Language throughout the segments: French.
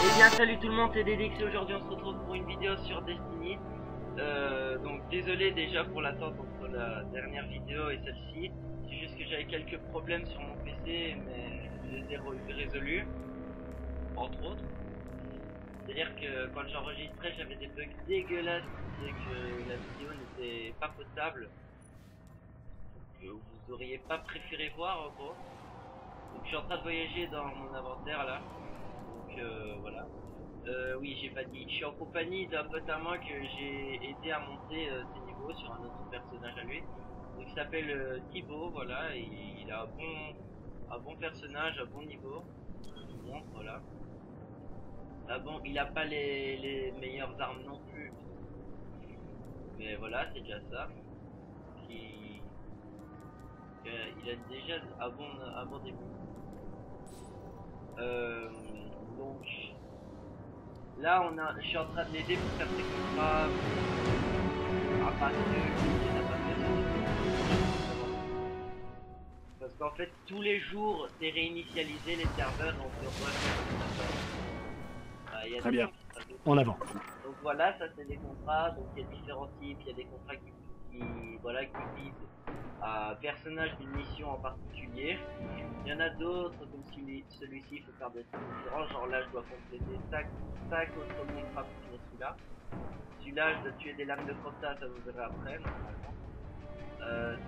Eh bien salut tout le monde, c'est Dédix et aujourd'hui on se retrouve pour une vidéo sur Destiny. Donc désolé déjà pour l'attente entre la dernière vidéo et celle-ci. C'est juste que j'avais quelques problèmes sur mon PC mais je les ai résolus, entre autres. C'est-à-dire que quand j'enregistrais j'avais des bugs dégueulasses qui disaient que la vidéo n'était pas potable. Que vous auriez pas préféré voir en gros. Donc je suis en train de voyager dans mon inventaire là. Donc voilà. Oui, j'ai pas dit. Je suis en compagnie d'un pote à moi que j'ai aidé à monter ses niveaux sur un autre personnage à lui. Donc il s'appelle Thibaut, voilà, et il a un bon personnage, un bon niveau. Je vous montre, voilà. Ah bon, il a pas les meilleures armes non plus. Mais voilà, c'est déjà ça. Il a déjà un bon début. Donc là, je suis en train de l'aider pour faire ses contrats. Parce qu'en fait, tous les jours, c'est réinitialisé les serveurs, donc on doit faire. Très bien. En avant. Donc voilà, ça c'est des contrats. Donc il y a différents types. Il y a des contrats qui visent à personnages d'une mission en particulier. Il y en a d'autres comme celui-ci, il faut faire des trucs différents. Genre là, je dois compléter 5 autres contrats pour finir celui-là. Celui-là, je dois tuer des lames de Crota, ça vous verrez après, normalement.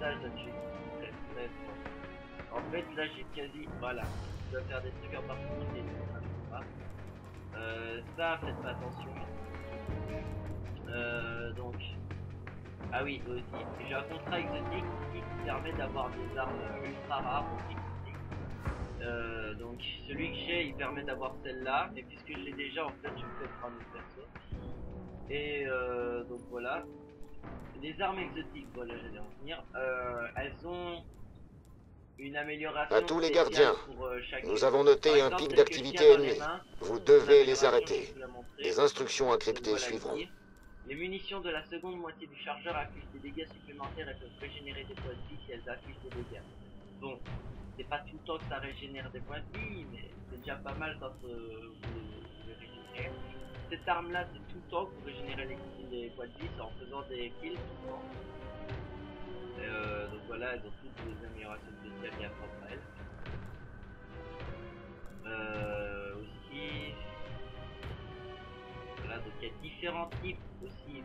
Ça, je dois tuer des très. En fait, là, j'ai quasi. Voilà. Je dois faire des trucs en particulier. Ça, faites pas attention. Donc. Ah oui, aussi. J'ai un contrat exotique qui permet d'avoir des armes ultra rares, exotiques. Donc, celui que j'ai, il permet d'avoir celle-là. Et puisque je l'ai déjà, en fait, je peux prendre une perso. Et donc voilà. Les armes exotiques, voilà, j'allais en venir. Elles ont une amélioration. À tous les gardiens, nous avons noté un pic d'activité ennemie. Vous devez les arrêter. Les instructions encryptées suivront. Les munitions de la seconde moitié du chargeur accusent des dégâts supplémentaires et peuvent régénérer des points de vie si elles accusent des dégâts. Bon, c'est pas tout le temps que ça régénère des points de vie, mais c'est déjà pas mal quand vous les régénérez. Cette arme là, c'est tout le temps que vous régénérez les points de vie, c'est en faisant des kills tout le temps. Donc voilà, elles ont toutes des améliorations spéciales bien propres à elles. Aussi, voilà, donc il y a différents types aussi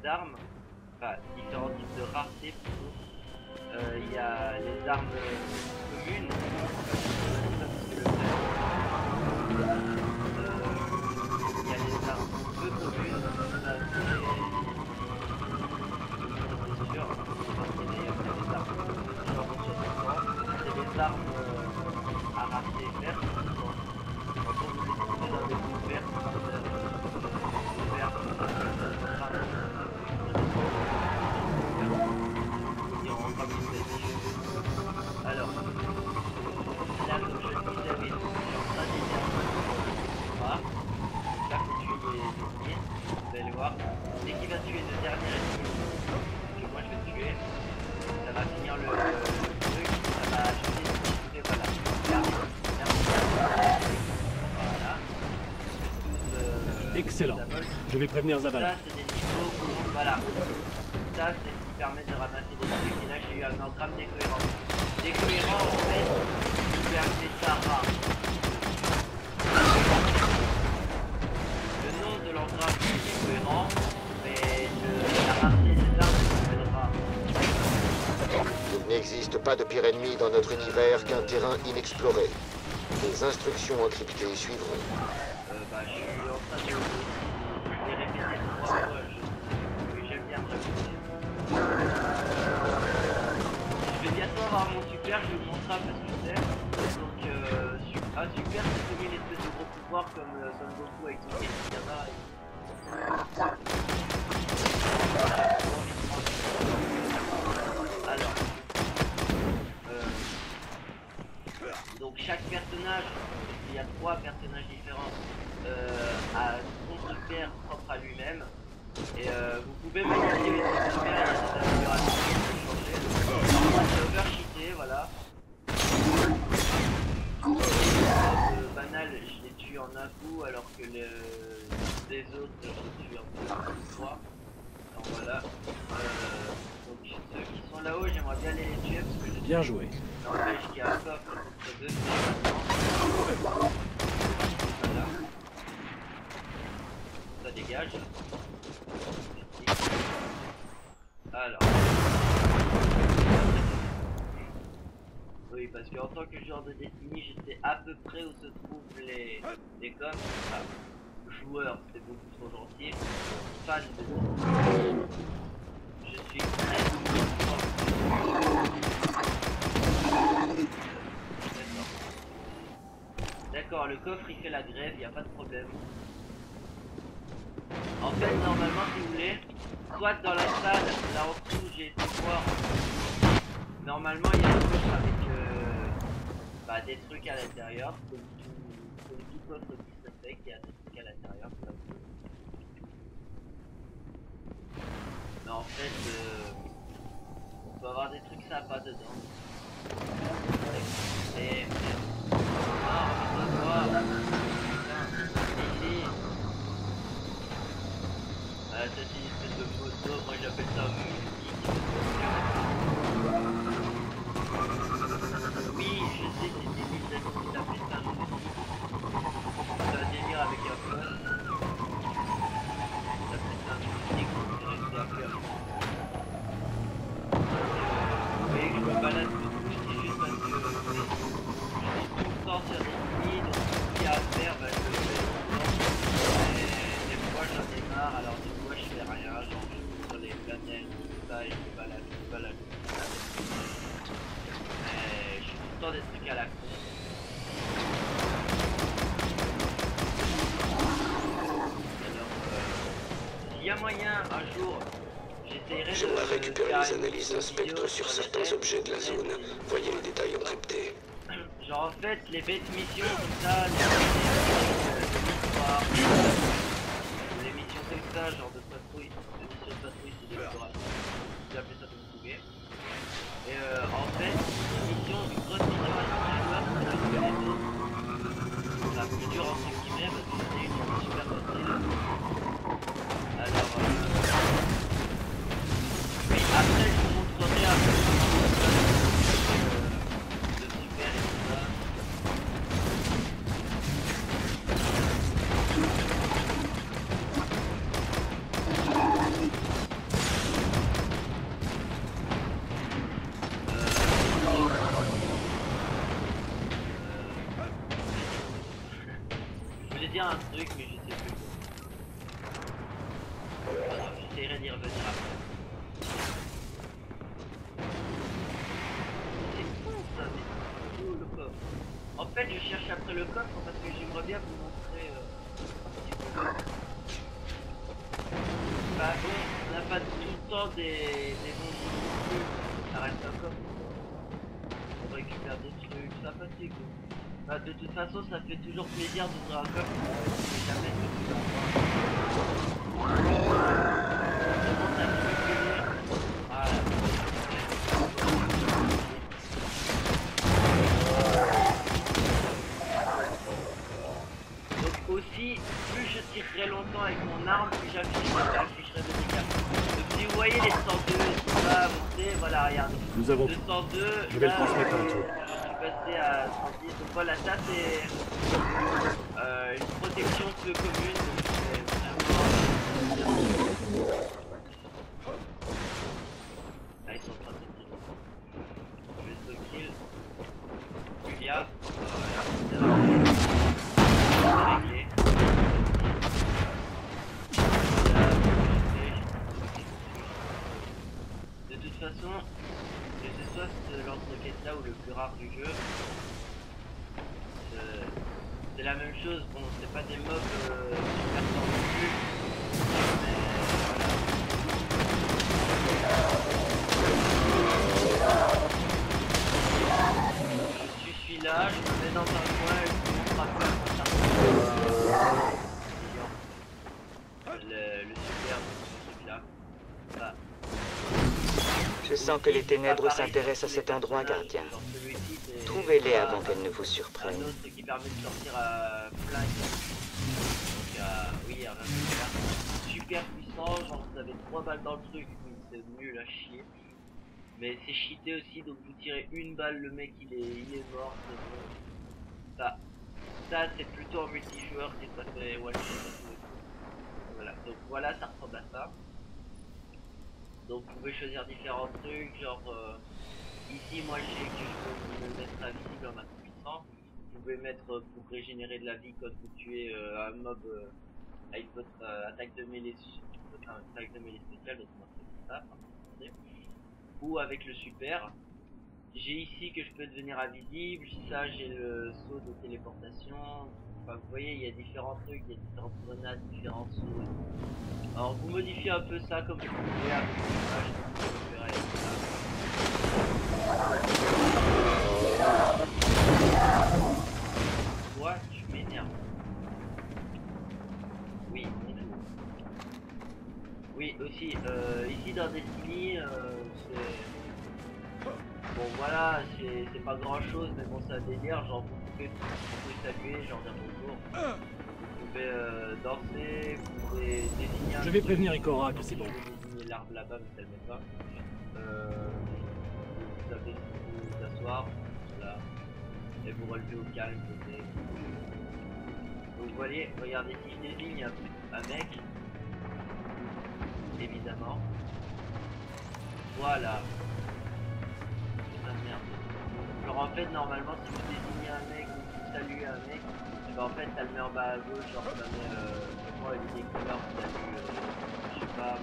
d'armes, enfin différents types de rareté plutôt. Il y a les armes communes, il y a les armes peu communes, c'est des armes à rareté verte. Quand on vous les dans des bouts verts, alors, là comme je le disais, mais je suis en train d'aider un peu. Là faut tuer les ennemis, vous allez voir. Dès qu'il va tuer le dernier ennemi que moi je vais tuer, ça va finir le truc, ça va acheter, voilà. Voilà. Excellent. Je vais prévenir Zaval. Ça c'est des niveaux, voilà. Ça c'est ce qui permet de ramasser des trucs. Et là j'ai eu un engramme décohérent. Décohérent en fait, je vais appeler ça rare. Le nom de l'engramme est décohérent, mais la rareté des armes s'appelle rare. Il n'existe pas de pire ennemi dans notre univers qu'un terrain inexploré. Les instructions encryptées suivront. Je suis en train de les répéter 3 fois, j'aime bien répéter. Je vais bientôt avoir mon super, je vais vous montrer un peu ce que c'est. Donc un super c'est comme une espèce de gros pouvoir comme Son Goku avec son Kekigama. Alors donc chaque personnage, il y a 3 personnages différents, a son super propre à lui-même. Et vous pouvez modifier les super, il y a des améliorations qui peuvent changer. Moi c'est overcheaté, voilà. Banal, je l'ai tué en un d'un coup alors que les autres je suis un peu froid. Alors voilà. Donc ceux qui sont là-haut, j'aimerais bien les tuer parce que je Bien joué. n'empêche qu'il y a un coffre contre deux. Voilà. Ça dégage. Alors. Oui, parce qu'en tant que joueur de Destiny, je sais à peu près où se trouvent les coffres. Enfin, joueur, c'est beaucoup trop gentil. Fan de Destiny. Je suis très fort. D'accord, le coffre il fait la grève, il n'y a pas de problème. En fait, normalement, si vous voulez, soit dans la salle, là en dessous, j'ai été voir. Normalement, il y a un coffre avec des trucs à l'intérieur, comme tout coffre qui se fait, qui a des trucs à l'intérieur. Mais en fait, on peut avoir des trucs sympas dedans. Et merde. Ah, ici. Ça c'est une espèce de photo, moi j'appelle ça oui, je sais, c'était Lisa qui s'appelait ça. C'est un délire avec un pote. Ça s'appelait ça un musique, c'est resté un peu avec. Vous voyez que je me balade beaucoup, c'est juste parce que je suis tout le temps sur des lits, donc tout ce qu'il y a à faire, je le fais tout le temps. Et des fois j'en ai marre, alors des fois je fais rien, genre je suis sur les planètes, tout ça, et je me balade. Des trucs à la con. Alors, s'il y a moyen, un jour, j'essaierai de... J'aimerais récupérer les analyses d'un spectre sur certains objets de la zone. Voyez les détails encryptés. Genre en fait, les bêtes missions comme ça, les missions comme ça, genre de patrouille, les missions de patrouille, c'est des explorations. J'ai appelé ça comme vous pouvez. Et en fait, une mission, une grosse mission à la plus dure entre guillemets parce que c'est une mission super facile. Alors, oui, après je vous montrerai un peu le super et tout ça. Un truc mais je sais plus. Voilà, j'essaierai d'y revenir après. C'est con ça, mais c'est où le coffre? En fait je cherche après le coffre parce que j'aimerais bien vous montrer un petit peu. Bah bon, on n'a pas tout le temps des bons trucs, ça reste un coffre. On récupère des trucs sympathiques. Bah, de toute façon, ça fait toujours plaisir d'ouvrir un coffre. Jamais de voilà. Donc aussi, plus je tirerai longtemps avec mon arme, plus j'afficherai de dégâts. Donc si vous voyez les 102 et tout ça avancer, voilà, regardez. Nous avons 202, je vais le transmettre à retour. Passer à 110, donc voilà, ça c'est une protection peu commune, donc c'est vraiment... Là ils sont en train de se tirer. Je vais se kill. Julia, voilà, c'est réglé. De toute façon, que ce soit ce lance-roquette là ou le plus rare du jeu, c'est la même chose. Bon, c'est pas des mobs super forts non plus, mais voilà. Je suis celui-là, je me mets dans un coin et je me frappe comme ça. Le super, ce truc-là. Ça. Je sens que les ténèbres s'intéressent à cet endroit, gardien. Celui-ci, Trouve Trouvez-les pas avant qu'elles ne vous un surprennent. autre qui permet de sortir à flingue. Donc oui, un super puissant, genre vous avez 3 balles dans le truc, oui, c'est nul à chier. Mais c'est cheaté aussi, donc vous tirez une balle, le mec il est mort, c'est bon. Ça c'est plutôt un multijoueur qui ça fait one shot. Voilà, donc voilà, ça ressemble à ça. Donc vous pouvez choisir différents trucs, genre ici moi je sais que je peux me mettre invisible en accomplissant. Vous pouvez mettre pour régénérer de la vie quand vous tuez un mob avec votre attaque de mêlée spéciale, donc moi c'est ça, attendez. Ou avec le super. J'ai ici que je peux devenir invisible, ça j'ai le saut de téléportation. Enfin vous voyez il y a différents trucs, il y a différentes grenades, différents sauts. Alors vous modifiez un peu ça comme vous voulez avec l'image, vous verrez ça. Toi tu m'énerves. Oui, bonjour. Oui aussi, ici dans Destiny, c'est... Bon voilà, c'est pas grand chose, mais bon c'est un délire, genre vous pouvez saluer, genre dire bonjour. Vous pouvez danser, vous pouvez désigner un... Je vais prévenir Ikora que c'est bon. Vous pouvez désigner l'arbre là-bas, mais ça le met pas. Vous avez vous asseoir, là, et vous relevez au calme, côté. Donc vous voyez, regardez si je désigne un mec, évidemment. Voilà. Merde. Genre en fait normalement si vous désignez un mec ou si vous saluez un mec, et ben en fait ça le met en bas à gauche, genre ça met moi il est couleurs, salut je sais pas,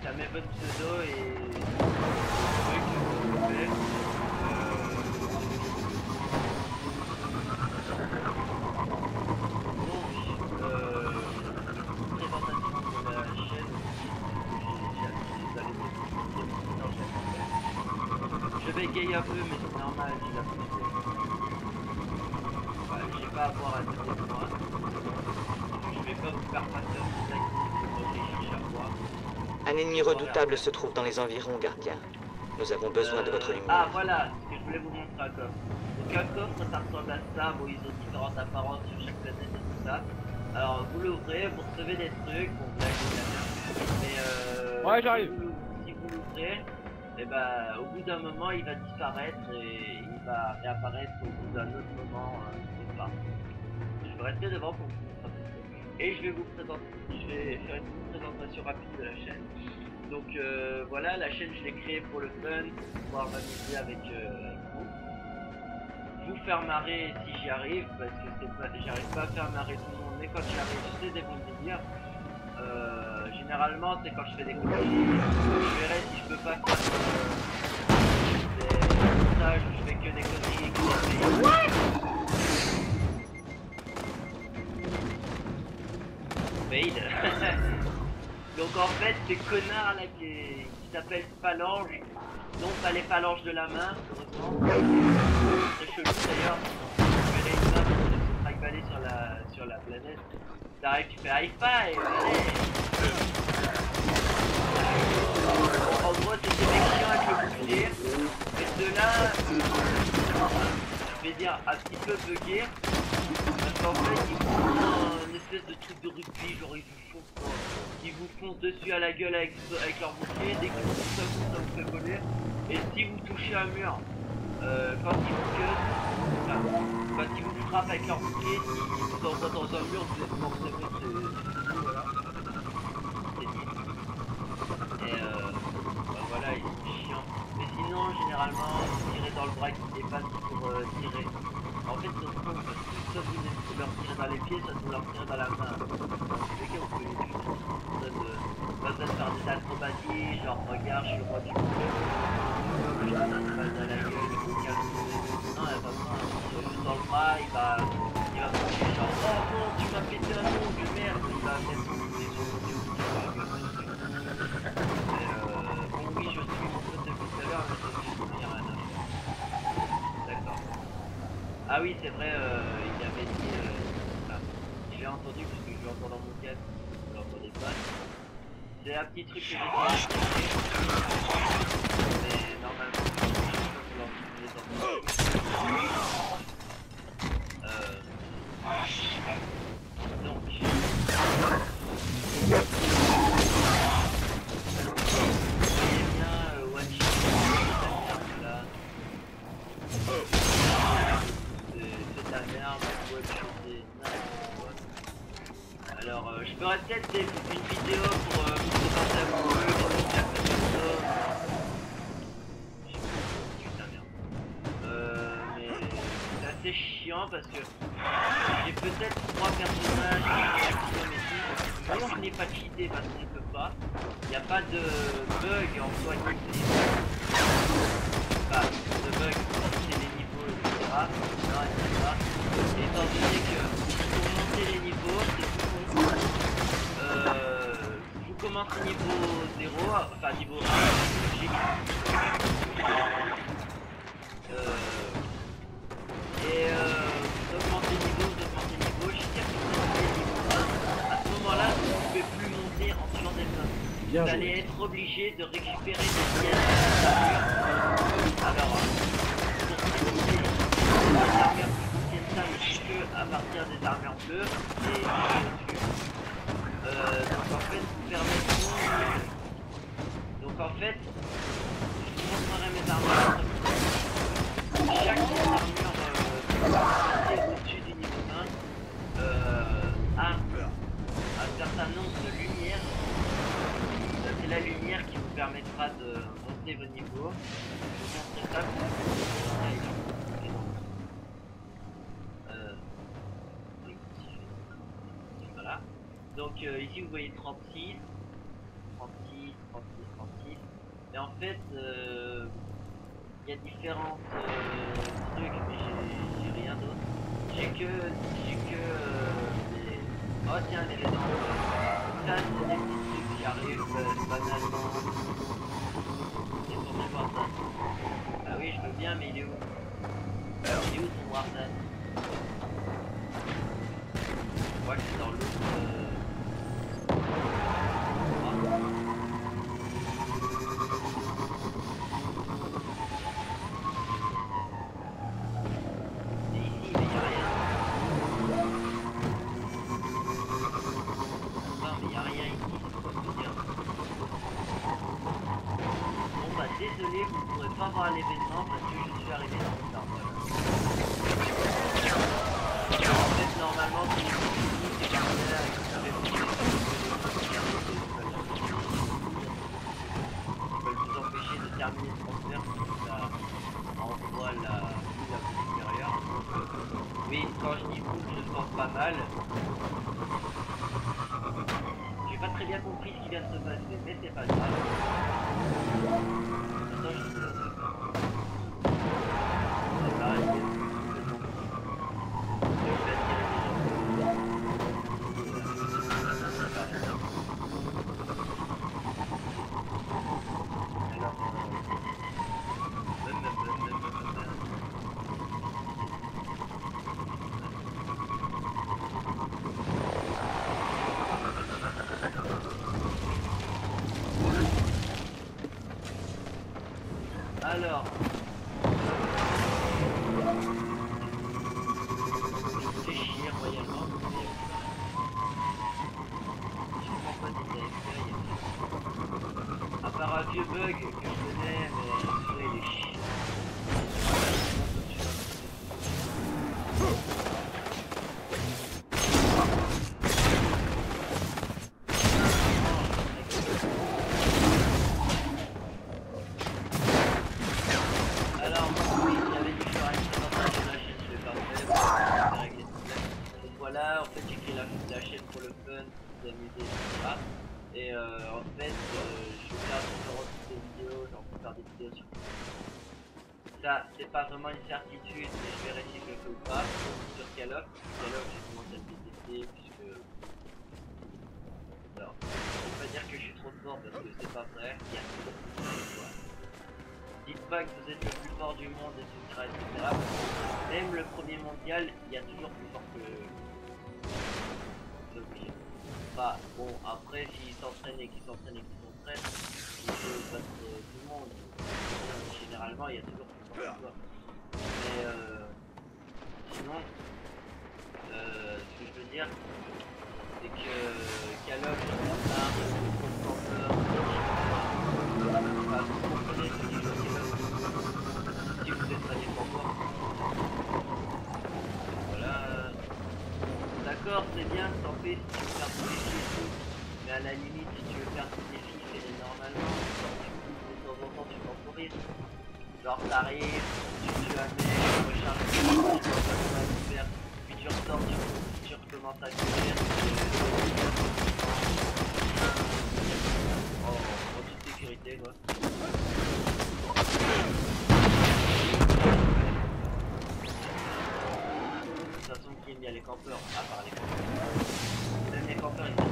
ça met votre pseudo et truc que vous faites. Je bégaye un peu, mais c'est normal, j'ai la poussée. Voilà, j'ai pas à boire à côté de moi. Je vais pas vous faire passer un petit actif pour réfléchir à boire. Un ennemi redoutable se trouve dans les environs, gardien. Nous avons besoin de votre lumière. Ah voilà, ce que je voulais vous montrer un coffre. Donc un coffre, ça ressemble à ça. Bon, ils ont différentes apparences sur chaque planète et tout ça. Alors vous l'ouvrez, vous recevez des trucs. Bon, là, je la merde. Mais ouais, j'arrive. Si vous l'ouvrez, et bah au bout d'un moment il va disparaître et il va réapparaître au bout d'un autre moment quelque part. Je vais rester devant pour vous montrer un petit peu. Et je vais vous présenter, je vais faire une petite présentation rapide de la chaîne. Donc voilà, la chaîne je l'ai créée pour le fun, pour pouvoir m'amuser avec vous. Vous faire marrer si j'y arrive, parce que j'arrive pas à faire marrer tout le monde, mais quand j'y arrive, je sais des bons délires. Généralement, c'est quand je fais des conneries, je verrai si je peux pas faire des montages où je fais que des conneries et que des fails. Donc en fait, ces connards là qui s'appellent phalanges, non pas les phalanges de la main, heureusement. C'est chelou d'ailleurs, vous verrez une map de trackballé sur la planète. T'arrives, tu fais high five, allez. En gros, c'est des mecs chiants avec le bouclier. Et ceux-là, je vais dire un petit peu buggés. Parce qu'en fait, ils font une espèce de truc de rugby, genre ils vous foncent dessus à la gueule avec leur bouclier. Dès qu'ils vous ça vous fait voler. Et si vous touchez un mur, quand ils vous cut, quand ils vous frappent avec leur bouclier, s'ils vous envoient dans un mur, vous êtes mort, c'est bon, voilà. C'est dit. Et voilà, ils sont chiants. Mais sinon, généralement, vous tirez dans le bras qui dépasse pour tirer. En fait, c'est con parce que soit vous leur tirez dans les pieds, soit vous leur tirez dans la main. Dans tous les cas, vous pouvez les tuer. Pas besoin de faire des acrobaties, genre regarde, je suis le roi du monde. Je te donne une balle dans la gueule, il faut calmer. Non, il n'y a pas besoin. Juste dans le bras, il va pencher genre oh non, tu m'as pété un ongle, merde. Il va mettre son bouclier sur le dieu. Bon, oui, je suis mon pote depuis tout à l'heure, mais ça fait rien à faire. D'accord. Ah oui, c'est vrai, il avait dit. Je l'ai entendu parce que je l'ai entendu dans mon casque. Je l'entendais pas. C'est un petit truc que j'ai fait. Mais normalement. Donc alors, je ferai peut-être une vidéo pour vous présenter un peu mais c'est assez chiant parce que j'ai peut-être 3 personnages voyons je n'ai pas cheaté parce qu'on ne peut pas. Il n'y a pas de bug en soi qui enfin, de bug pour monter les niveaux, etc. Non, il n'y a pas. Étant donné que pour monter les niveaux, c'est tout con. Vous commencez niveau 0, enfin niveau 1, j'ai et vous augmentez niveau, jusqu'à ce que vous montez niveau 1. À ce moment-là, vous ne pouvez plus monter en suivant des zones. Vous allez être obligé de récupérer des pièces d'armure. Alors, pour utiliser les armures qui contiennent ça, mais que à partir des armures bleues et au-dessus. Donc en fait, vous permettez. Donc en fait, je vous montrerai mes armures. Chaque armure au-dessus du niveau 1 a un certain nombre de lumières. C'est la lumière qui vous permettra de monter vos niveaux. Je vous montrerai ça pour voilà. Donc ici vous voyez 36. Et en fait, il y a différents trucs, mais j'ai rien d'autre. J'ai que des... Oh tiens, les légendes. Ça, c'est des petits trucs qui arrivent banalement. Et pour me voir ça. Ah oui, je veux bien, mais il est où? Il est où ton Warzone? Je crois que c'est dans l'autre... Désolé, vous ne pourrez pas voir l'événement parce que je suis arrivé dans le temps. En fait, normalement, si vous c'est comme ça, vous savez vous vous empêcher de terminer le transfert si ça envoie la plus supérieure. Oui, quand je dis vous, je sens pas mal. J'ai pas très bien compris ce qui vient de se passer, mais c'est pas grave. Alors, c'est chier royalement, mais je comprends pas des AFK, à part un vieux bug que je connais, mais il est chiant. En fait j'ai créé la chaîne pour le fun, pour vous amuser, etc. Et en fait je vais faire des vidéos, genre pour faire des vidéos sur ça. C'est pas vraiment une certitude, mais je verrai si je le fais ou pas. Sur Call of j'ai commencé à le tester puisque... Alors, je vais pas dire que je suis trop fort parce que c'est pas vrai, il y a toujours plus fort que toi. Dites pas que vous êtes le plus fort du monde, etc. Même le premier mondial, il y a toujours plus fort que... Bah, bon, après, s'ils s'entraînent et qu'ils s'entraînent, ils peut battre tout le monde. Généralement, il y a toujours plus Mais sinon, ce que je veux dire, c'est que Caloc, j'en ai marre de trop de campeurs. Enfin, vous comprenez ceux qui jouent à Caloc, si vous êtes pas des campeurs. Voilà. D'accord, c'est bien, t'en fais si tu veux faire tous les défis et tout. Mais à la limite, si tu veux faire tous les défis, fais-les normalement. Genre, du coup, de temps en temps, tu temporise. Genre, t'arrives, tu tues un mec, tu recharges, tu vois pas comment à faire. Puis tu ressors, tu recommences à courir. En toute sécurité, quoi. De toute façon, qui aime bien les campeurs, à part les campeurs. Même les campeurs, ils sont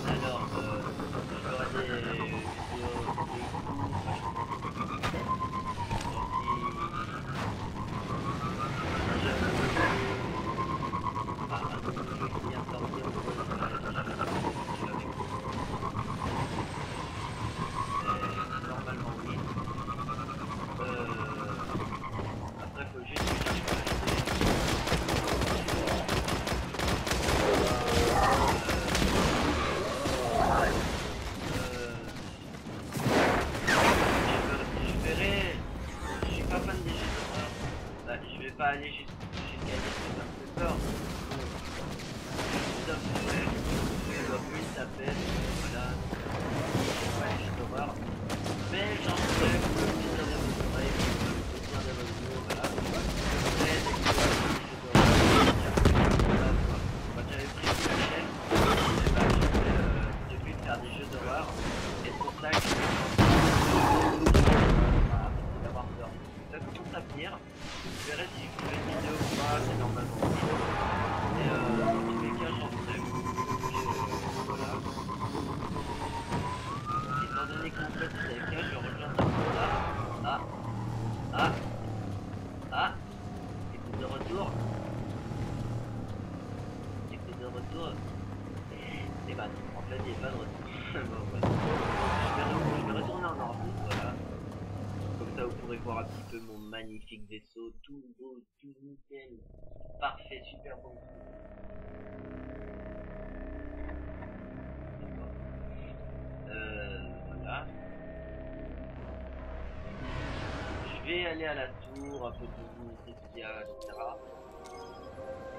alors, je ferai des vidéos normalement oui. Après faut juste que je verrai, je suis pas fan des jeux d'horreur. Bah, je vais pas aller jusqu'à dire que ça me fait peur. Ça me fait une tapette, voilà. C'est pas les jeux d'horreur. Mais j'en fais pour le plaisir de vos oreilles, pour le plaisir de vos yeux, voilà. Je fais des jeux d'horreur. Quand j'avais pris la chaîne, j'ai vu de faire des jeux d'horreur. Et c'est pour ça que je d'avoir peur. Ça commence à venir. Je verrai si je fais une vidéo ou pas, c'est normalement chaud. Et dans tous les cas, j'en ferai. Voilà. Étant donné qu'en fait c'est le cas, je rejoins là. Écoute de retour. Et bah en fait il n'y a pas de retour. Bon, voilà. Je vais retourner en orbite, voilà. Comme ça vous pourrez voir un petit peu mon magnifique vaisseau, tout beau, tout nickel, parfait, super bon. Voilà. Je vais aller à la tour, un peu de visiter ce qu'il y a, etc.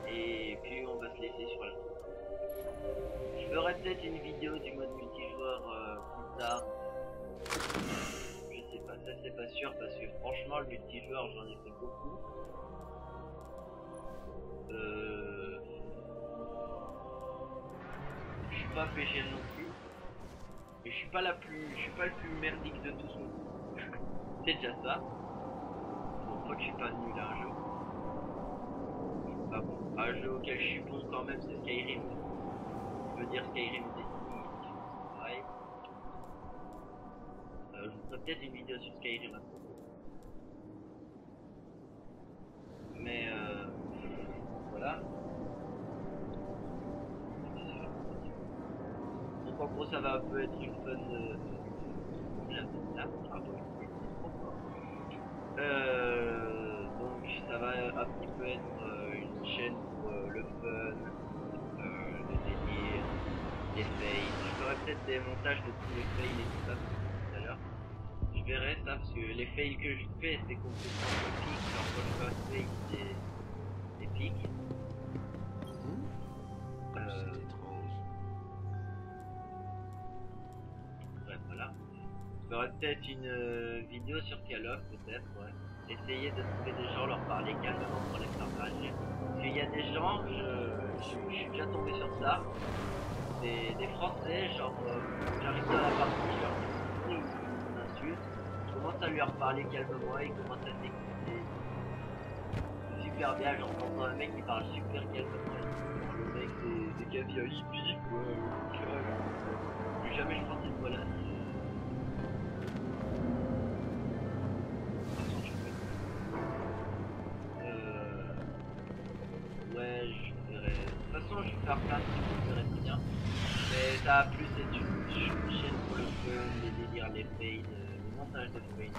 Et puis on va se laisser sur la tour. Je ferai peut-être une vidéo du mode multijoueur plus tard. Je sais pas, ça c'est pas sûr parce que franchement le multijoueur j'en ai fait beaucoup. Je suis pas PGL non plus. Mais je suis pas le plus merdique de tous non plus. C'est déjà ça. Bon, fois que je suis pas nul à un jeu. Ah bon, un jeu auquel je suis bon quand même c'est Skyrim. Je veux dire Skyrim Destiny, c'est pareil. Je vous ferai peut-être une vidéo sur Skyrim à propos. Mais voilà. Donc en gros ça va un peu être une fun donc ça va un petit peu être une chaîne pour le fun, le délire, les fails. Je ferai peut-être des montages de tous les fails et tout ça tout à l'heure. Je verrai ça parce que les fails que je fais c'est complètement épique. Alors quand je fais un fail c'est épique. Ouais, voilà. Je ferai peut-être une vidéo sur Call of, peut-être, ouais. Essayer de trouver des gens, leur parler calmement pour les faire rager. Parce qu'il y a des gens, je suis déjà tombé sur ça. Des Français, genre, j'arrive dans la partie, je leur dis ils m'insultent. Je commence à leur parler calmement, ils commencent à s'écouter. Super bien, j'entends un mec qui parle super calmement. Le mec, c'est caviar hippie, quoi. Plus jamais je pense une fois là. Ouais, je verrai. De toute façon, je vais faire plein de trucs, vous verrez bien. Mais ça a plus être une chaîne pour le peu les délires, les fails, les montages de fails,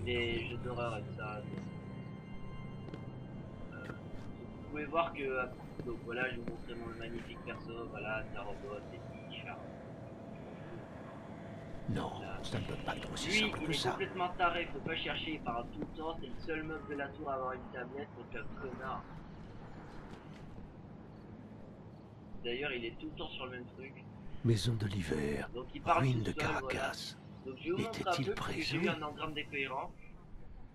les jeux d'horreur et tout ça. Vous pouvez voir que donc voilà, je vous montrais mon magnifique perso, voilà, sa robot, des petits chars. Non, Voilà. ça ne peut pas être aussi Lui, simple il que est ça. complètement taré, faut pas chercher, il parle tout le temps, c'est le seul meuf de la tour à avoir une tablette, donc un connard. D'ailleurs, il est tout le temps sur le même truc. Maison de l'hiver, Donc il parle ruine tout de seul, voilà. Caracas. Donc je vous montre un Était-il peu parce que j'ai eu présent? un engramme décohérent.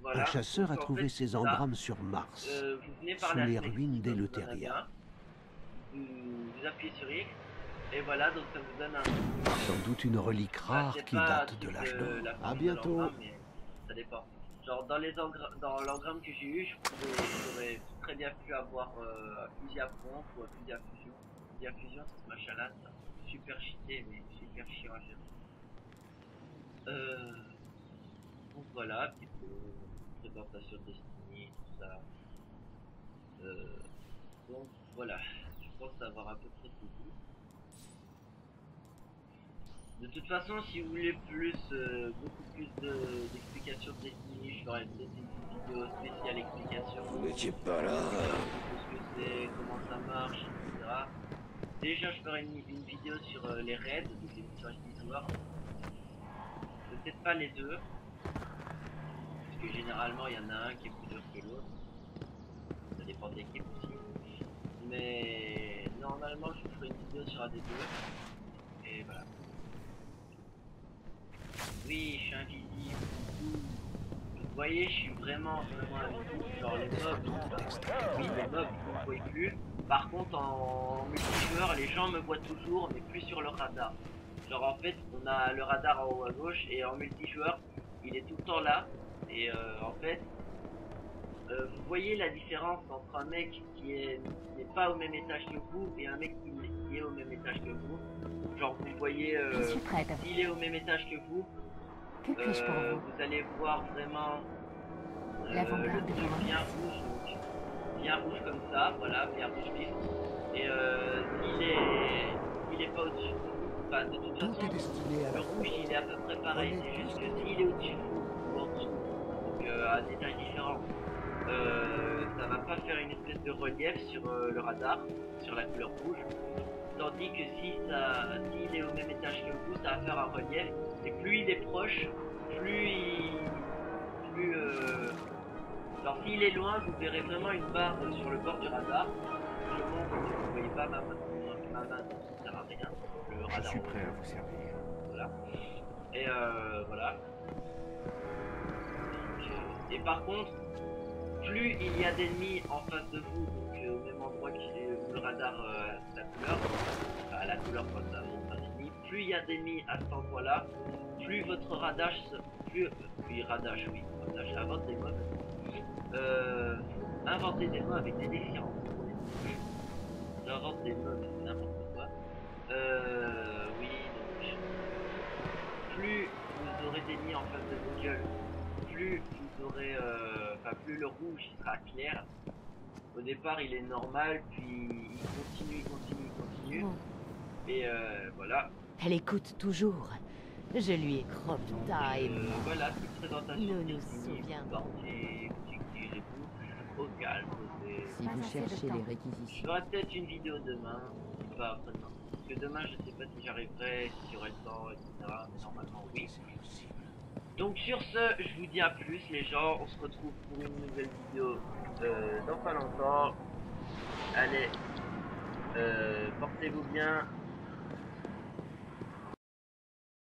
Voilà. Un chasseur a Donc, en trouvé fait, ces ça, engrammes sur Mars, vous venez sous par la les flexible, ruines donc vous en avez d'Eleutheria. un. Vous appuyez sur X, et voilà, donc ça vous donne un... Sans doute une relique rare c'est qui pas date de toute, l'âge la d'or. forme À de bientôt. l'engramme, mais ça dépend. Genre dans l'engramme que j'ai eu, j'aurais très bien pu avoir un fusil à pompe ou un fusil à fusion. Fusil à fusion, c'est ce machin là, super cheaté, mais super chiant à gérer. Donc voilà, petit peu présentation de Destiny, tout ça. Donc voilà, je pense avoir à peu près tout dit. De toute façon, si vous voulez beaucoup plus d'explications de Destiny, je ferai peut-être une vidéo spéciale explication. Vous n'étiez pas là. Ce que c'est, comment ça marche, etc. Déjà, je ferai une vidéo sur les raids, donc les missions joueurs. Peut-être pas les deux, parce que généralement il y en a un qui est plus dur que l'autre. Ça dépend de l'équipe aussi. Mais normalement, je vous ferai une vidéo sur un des deux. Et voilà. Oui, je suis invisible. Vous voyez, je suis vraiment invisible. Genre les mobs, oui, les mobs, vous ne voyez plus. Par contre, en multijoueur, les gens me voient toujours, mais plus sur le radar. Genre en fait, on a le radar en haut à gauche, et en multijoueur, il est tout le temps là. Et en fait, vous voyez la différence entre un mec qui n'est pas au même étage que vous et un mec qui est au même étage que vous. Genre vous voyez, Je suis prête. s'il est au même étage que vous, Que puis-je pour vous? vous allez voir vraiment L'avant-garde le de truc Florence. bien rouge, donc, bien rouge comme ça, voilà, bien rouge vif. Et s'il est pas au-dessus de vous, enfin de toute Tout façon, est destiné à le la rouge il est à peu près pareil, c'est juste que s'il est au-dessus de vous ou en dessous, donc à des tailles différentes, ça va pas faire une espèce de relief sur le radar, sur la couleur rouge. Tandis que s'il est au même étage que vous, ça va faire un relief. Et plus il est proche, alors s'il est loin, vous verrez vraiment une barre sur le bord du radar. Je montre, vous ne voyez pas ma main, donc ça sert à rien. Le radar. Je suis prêt à vous servir. Voilà. Et voilà. Et par contre, plus il y a d'ennemis en face de vous, donc au même endroit que le radar la couleur, à la couleur quand ça monte un ennemi, plus il y a d'ennemis à cet endroit-là, plus votre radar invente des modes. Inventer des modes avec des défiances. J'invente des modes, c'est n'importe quoi. Oui, donc plus vous aurez d'ennemis en face de vos gueules, plus vous aurez, plus le rouge il sera clair. Au départ il est normal, puis il continue. Et voilà. Elle écoute toujours. Je lui ai croque-taille. Voilà, toute présentation. Nous de nous Destiny, souviendrons. vous dirigez vous au calme. Si vous cherchez les réquisitions. J'aurai peut-être une vidéo demain, pas après-demain. Parce que demain je sais pas si j'arriverai, si j'aurai le temps, etc. Mais normalement oui. Donc sur ce, je vous dis à plus les gens, on se retrouve pour une nouvelle vidéo dans pas longtemps. Allez, portez-vous bien.